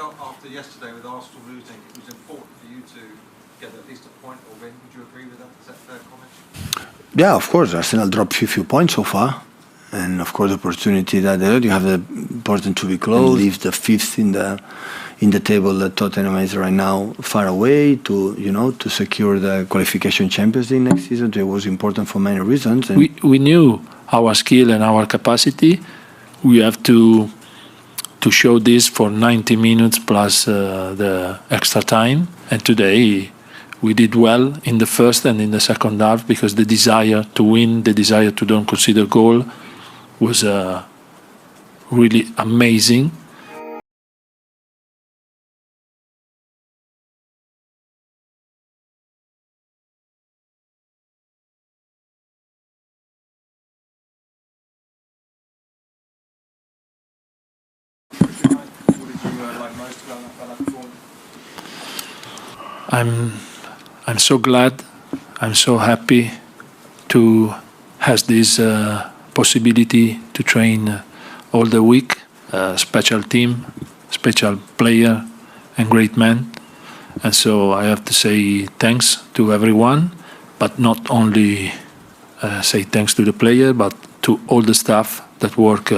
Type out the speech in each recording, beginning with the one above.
felt after yesterday with Arsenal losing, it was important for you to get at least a point or win. Would you agree with that? Is that a fair comment? Yeah, of course. Arsenal dropped a few points so far. And of course, the opportunity that you have the important to be close, leave the fifth in the table that Tottenham is right now far away to secure the qualification Champions League next season. It was important for many reasons. And we knew our skill and our capacity. We have to show this for 90 minutes plus the extra time. And today we did well in the first and in the second half because the desire to win, the desire to don't concede a goal was really amazing. I'm so glad, I'm so happy to have this possibility to train all the week. Special team, special player, and great man. And so I have to say thanks to everyone, but not only say thanks to the player, but to all the staff that work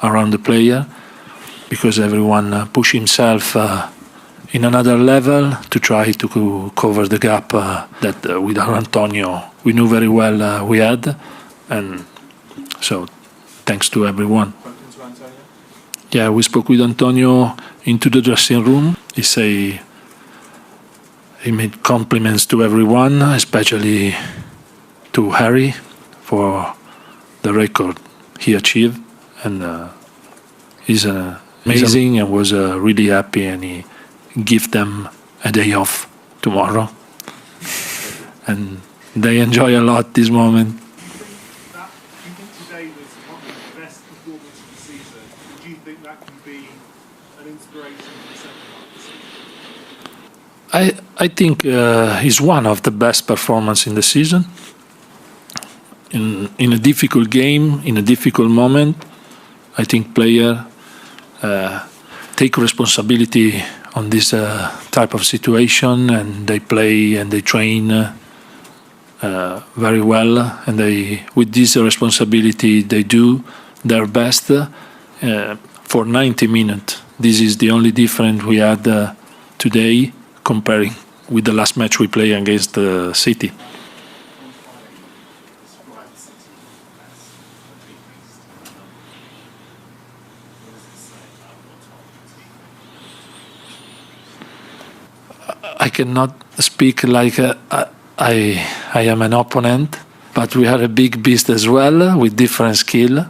around the player, because everyone push himself in another level to try to cover the gap that without Antonio we knew very well we had. And so thanks to everyone. Yeah, we spoke with Antonio into the dressing room. He made compliments to everyone, especially to Harry for the record he achieved, and he's amazing and was really happy, and he gave them a day off tomorrow, and they enjoy a lot this moment. Do you think today was probably the best performance of the season? Do you think that can be an inspiration for the second half of the season? I think he's one of the best performances in the season. In a difficult game, in a difficult moment, I think player take responsibility on this type of situation, and they play and they train very well, and with this responsibility they do their best for 90 minutes. This is the only difference we had today comparing with the last match we played against City. I cannot speak like I am an opponent, but we are a big beast as well with different skill.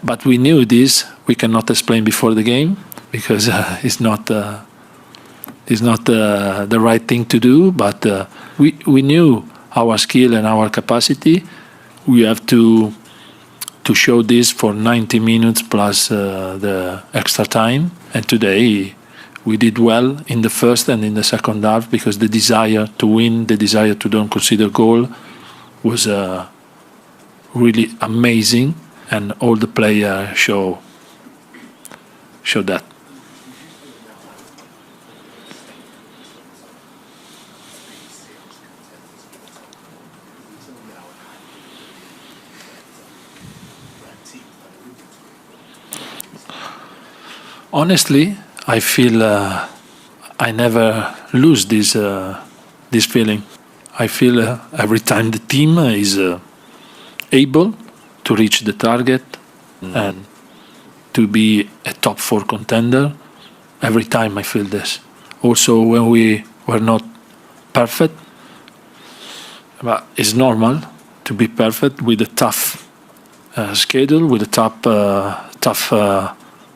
But we knew this. We cannot explain before the game because it's not the right thing to do. But we knew our skill and our capacity. We have to show this for 90 minutes plus the extra time. And today we did well in the first and in the second half because the desire to win, the desire to don't concede a goal was really amazing, and all the players show that. Honestly, I feel I never lose this feeling. I feel every time the team is able to reach the target and to be a top 4 contender, every time I feel this. Also, when we were not perfect, but it's normal to be perfect with a tough schedule, with a tough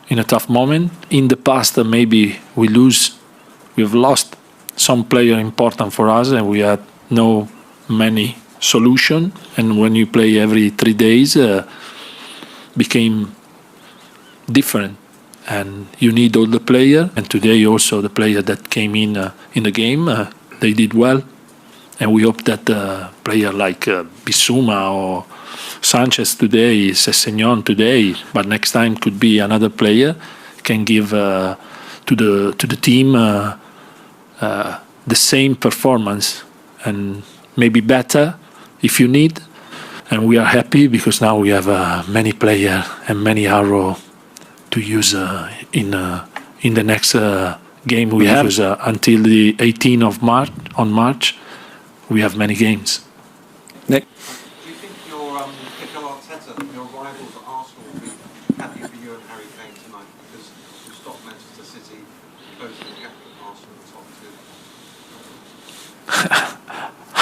in a tough moment. In the past, maybe we've lost some player important for us, and we had no many solution. And when you play every 3 days, became different, and you need all the player. And today also the player that came in the game, they did well, and we hope that player like Bissouma or Sanchez today, Sessegnon today, but next time could be another player, can give to the team the same performance and maybe better if you need. And we are happy because now we have many players and many arrows to use in the next game we have. Because until the 18th of March, we have many games. Do you think your rivals at Arsenal will be happy for you and Harry Kane tonight because you stopped Manchester City closing the gap with Arsenal in the top two?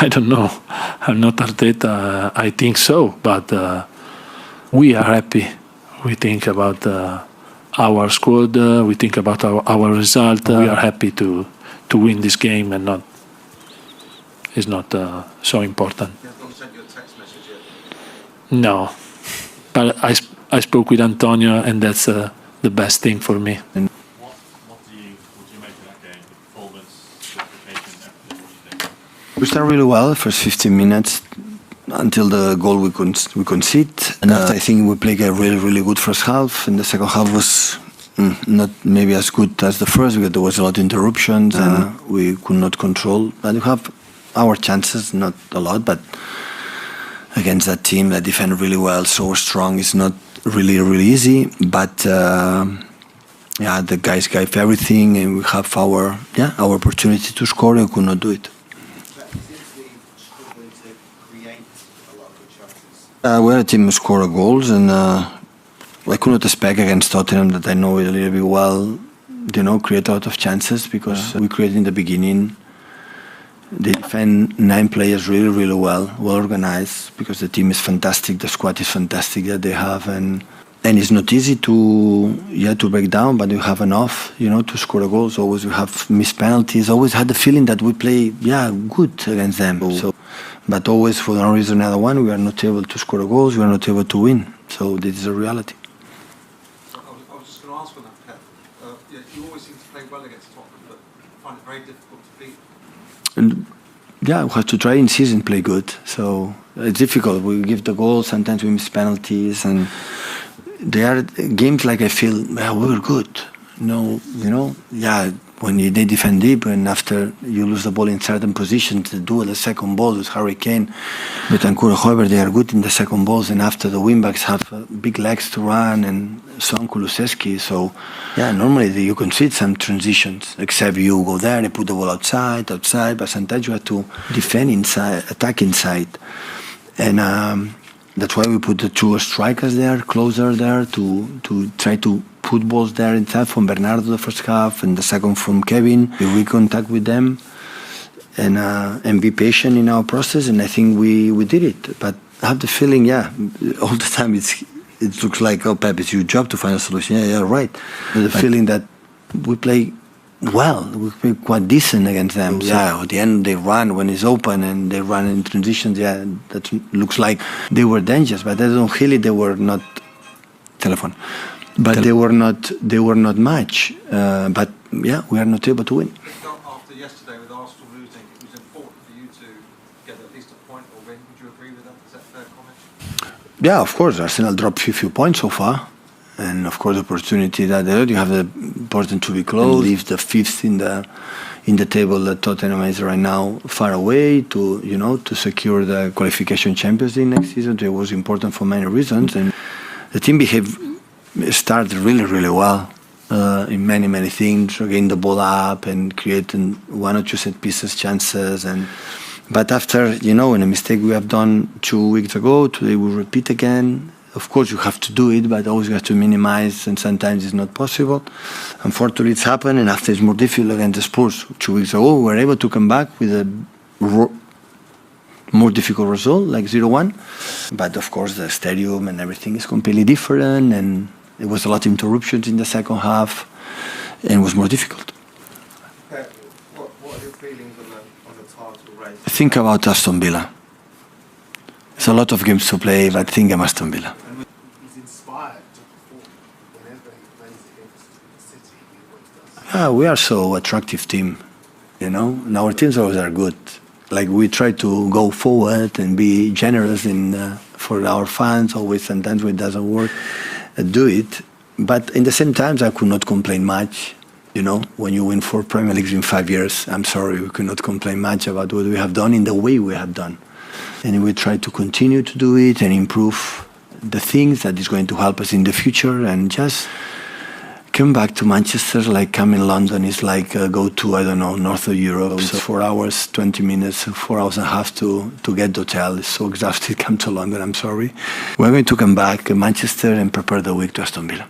I don't know. I'm not Arteta. I think so, but we are happy. We think about our squad. We think about our result. We are happy to win this game, and not. It's not so important. He hasn't sent you a text message yet? No, but I spoke with Antonio, and that's the best thing for me. What do you make of that game? Performance, justification, everything. What do you think? We started really well, first 15 minutes until the goal we concede. And after, I think we played a really, really good first half. And the second half was not maybe as good as the first because there was a lot of interruptions and we could not control. But we have our chances, not a lot, but against that team that defend really well, so strong, it's not really easy. But the guys gave everything, and we have our opportunity to score, and we could not do it. We are a team who score goals, and I could not expect against Tottenham that I know it a little bit well, create a lot of chances because we created in the beginning. They defend 9 players really well organized because the team is fantastic, the squad is fantastic that they have, and it's not easy to break down, but you have enough, to score a goal. So always we have missed penalties. Always had the feeling that we play good against them. So, but always for one reason or another one, we are not able to score goals. We are not able to win. So this is a reality. I was just going to ask on that, Pep. You always seem to play well against Tottenham, but find it very difficult to beat. And we have to try in season play good. So it's difficult. We give the goals. Sometimes we miss penalties, and they are games like I feel we were good. When they defend deep, and after you lose the ball in certain positions, to do the second ball with Harry Kane, Betancourt, however, they are good in the second balls, and after the wingbacks have big legs to run, and Son Kulusevski. So, normally you concede some transitions, except you go there and put the ball outside, but sometimes you have to defend inside, attack inside. And that's why we put the 2 strikers there, closer there, to try to put balls there inside from Bernardo the first half, and the second from Kevin. We contact with them and be patient in our process, and I think we did it. But I have the feeling, all the time it looks like, Pep, it's your job to find a solution. Right. But the feeling that we play well, we play quite decent against them. At the end they run when it's open, and they run in transitions. That looks like they were dangerous, but as on Hilly they were not. Telephone. But they were not much. But we are not able to win. After yesterday with Arsenal losing, it was important for you to get at least a point or win. Would you agree with that? Is that a fair comment? Yeah, of course. Arsenal dropped a few points so far, and of course, the opportunity that you have the important to be close. Leave the 5th in the table that Tottenham is right now far away to secure the qualification Champions League next season. It was important for many reasons, and the team started really well in many things, getting the ball up and creating 1 or 2 set pieces chances. But after in a mistake we have done 2 weeks ago, today we repeat again. Of course you have to do it, but always you have to minimize, and sometimes it's not possible. Unfortunately it's happened, and after it's more difficult against the Spurs 2 weeks ago, we were able to come back with a more difficult result, like 0-1. But of course the stadium and everything is completely different, and there was a lot of interruptions in the second half, and it was more difficult. Pep, what are your feelings on the title race? Think about Aston Villa. There's a lot of games to play, but think of Aston Villa. He's inspired to perform whenever he plays against City. He always does. We are so attractive team, and our teams always are good. Like we try to go forward and be generous for our fans. Always, sometimes when it doesn't work, do it. But in the same time, I could not complain much. You know, when you win 4 Premier Leagues in 5 years, I'm sorry, we cannot complain much about what we have done in the way we have done. And we try to continue to do it and improve the things that is going to help us in the future. And just come back to Manchester, like come in London, is like go to, I don't know, north of Europe. So 4 hours, 20 minutes, 4 hours and a half to get the hotel. It's so exhausted, come to London, I'm sorry. We're going to come back to Manchester and prepare the week to Aston Villa.